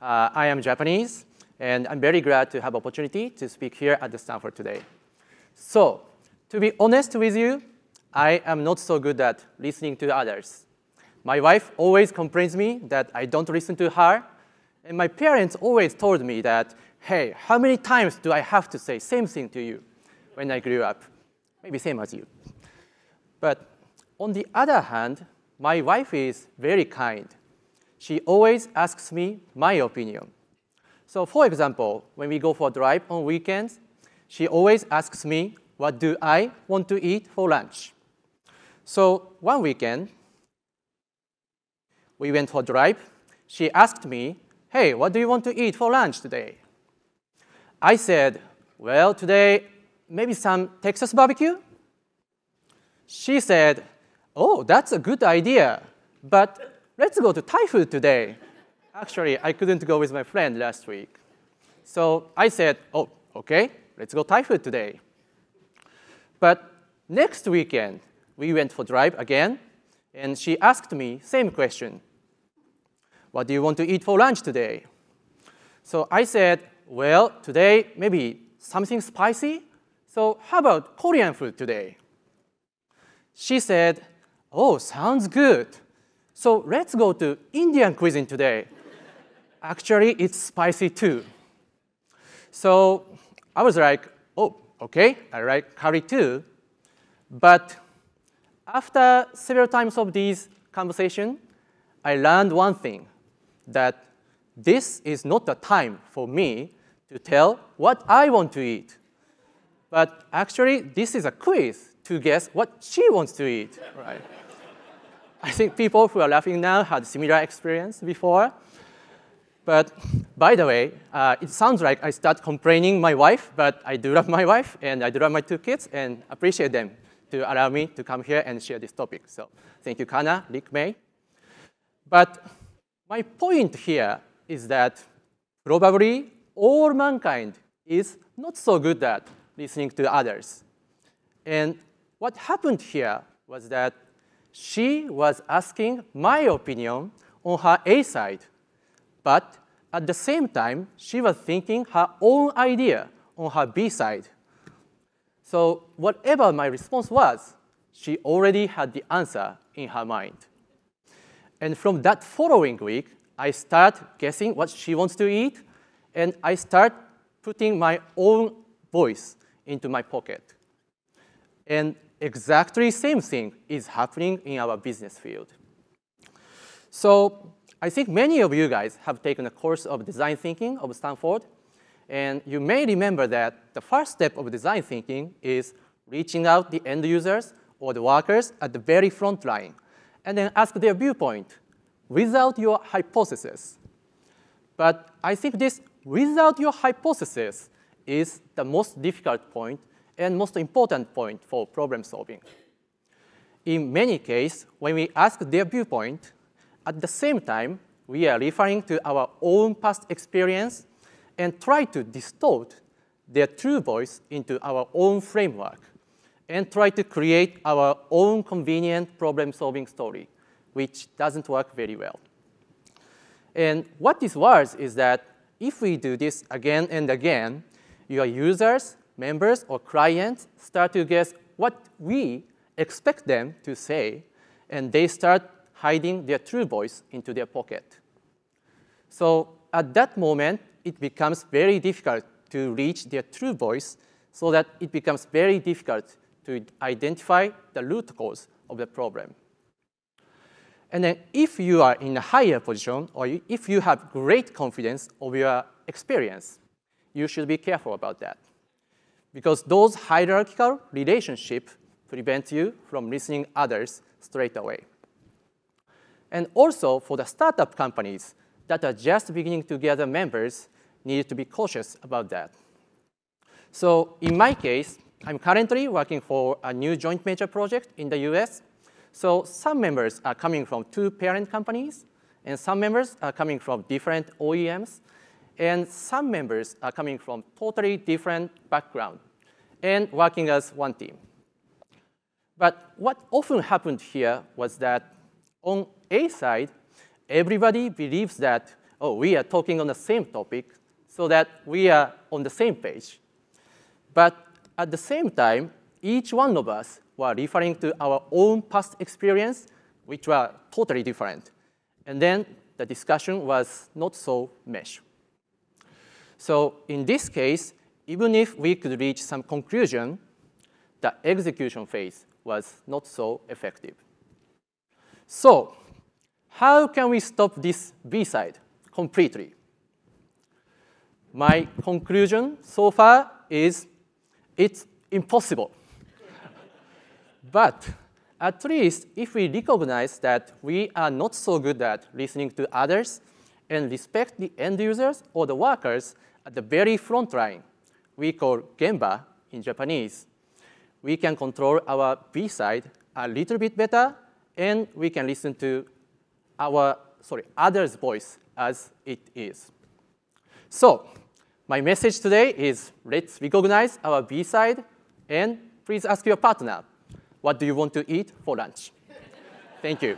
I am Japanese, and I'm very glad to have opportunity to speak here at the Stanford today. So, to be honest with you, I am not so good at listening to others. My wife always complains me that I don't listen to her, and my parents always told me that, hey, how many times do I have to say same thing to you when I grew up? Maybe same as you. But on the other hand, my wife is very kind. She always asks me my opinion. So for example, when we go for a drive on weekends, she always asks me, what do I want to eat for lunch? So one weekend, we went for a drive. She asked me, hey, what do you want to eat for lunch today? I said, well, today, maybe some Texas barbecue? She said, oh, that's a good idea, but let's go to Thai food today. Actually, I couldn't go with my friend last week. So I said, oh, okay, let's go Thai food today. But next weekend, we went for drive again, and she asked me same question. What do you want to eat for lunch today? So I said, well, today maybe something spicy. So how about Korean food today? She said, oh, sounds good. So let's go to Indian cuisine today. Actually, it's spicy too. So I was like, oh, okay, I like curry too. But after several times of these conversations, I learned one thing, that this is not the time for me to tell what I want to eat. But actually, this is a quiz to guess what she wants to eat, right? I think people who are laughing now had similar experience before. But by the way, it sounds like I start complaining my wife, but I do love my wife, and I do love my two kids, and appreciate them to allow me to come here and share this topic. So thank you, Kana, Rick, May. But my point here is that probably all mankind is not so good at listening to others. And what happened here was that she was asking my opinion on her A side, but at the same time, she was thinking her own idea on her B side. So whatever my response was, she already had the answer in her mind. And from that following week, I start guessing what she wants to eat, and I start putting my own voice into my pocket. And exactly same thing is happening in our business field. So I think many of you guys have taken a course of design thinking of Stanford. And you may remember that the first step of design thinking is reaching out the end users or the workers at the very front line, and then ask their viewpoint without your hypothesis. But I think this without your hypothesis is the most difficult point and most important point for problem solving. In many cases, when we ask their viewpoint, at the same time, we are referring to our own past experience and try to distort their true voice into our own framework and try to create our own convenient problem-solving story, which doesn't work very well. And what this was is that if we do this again and again, your users, members, or clients start to guess what we expect them to say, and they start hiding their true voice into their pocket. So at that moment, it becomes very difficult to reach their true voice, so that it becomes very difficult to identify the root cause of the problem. And then if you are in a higher position, or if you have great confidence of your experience, you should be careful about that. Because those hierarchical relationships prevent you from listening to others straight away. And also, for the startup companies that are just beginning to gather members, need to be cautious about that. So in my case, I'm currently working for a new joint venture project in the US. So some members are coming from 2 parent companies, and some members are coming from different OEMs, and some members are coming from totally different backgrounds and working as one team. But what often happened here was that on A side, everybody believes that, oh, we are talking on the same topic so that we are on the same page. But at the same time, each one of us were referring to our own past experience, which were totally different. And then the discussion was not so mesh. So in this case, even if we could reach some conclusion, the execution phase was not so effective. So how can we stop this B-side completely? My conclusion so far is it's impossible. But at least if we recognize that we are not so good at listening to others and respect the end users or the workers at the very front line, we call Gemba in Japanese, we can control our B side a little bit better, and we can listen to others' voice as it is. So my message today is let's recognize our B side, and please ask your partner, what do you want to eat for lunch? Thank you.